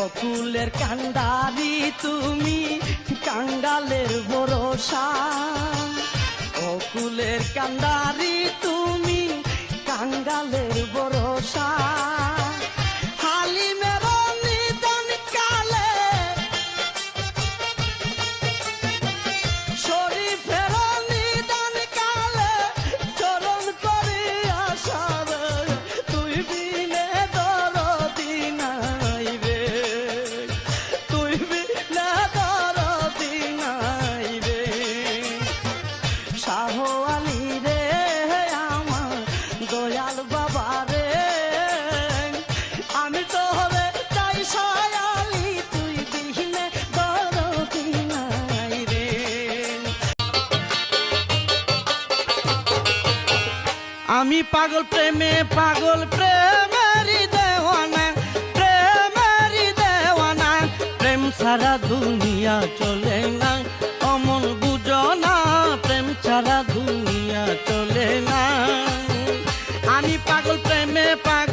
অকুলের কান্ডারি তুমি কাঙ্গালের ভরসা, অকুলের কান্ডারি তুমি কাঙ্গালের ভরসা। হালিমের নিধন কালে শরীফের নিধন কালে চরণ করি আশারে, তুই বিনে দরদি নাই রে, তুই বিনে দরদি নাই রে। শাহ আলী রে আমার দয়াল বাবা রে, আমি তোরে চাই শায়ালি, তুই বিনে দরদি নাই রে। আমি পাগল প্রেমে পাগল প্রেমেরই দেওয়ানা, প্রেমেরই দেওয়ানা, প্রেম ছাড়া দুনিয়া চলে না, অমন বুঝো না, প্রেম ছাড়া দুনিয়া চলে না। আমি পাগল প্রেমে পাগল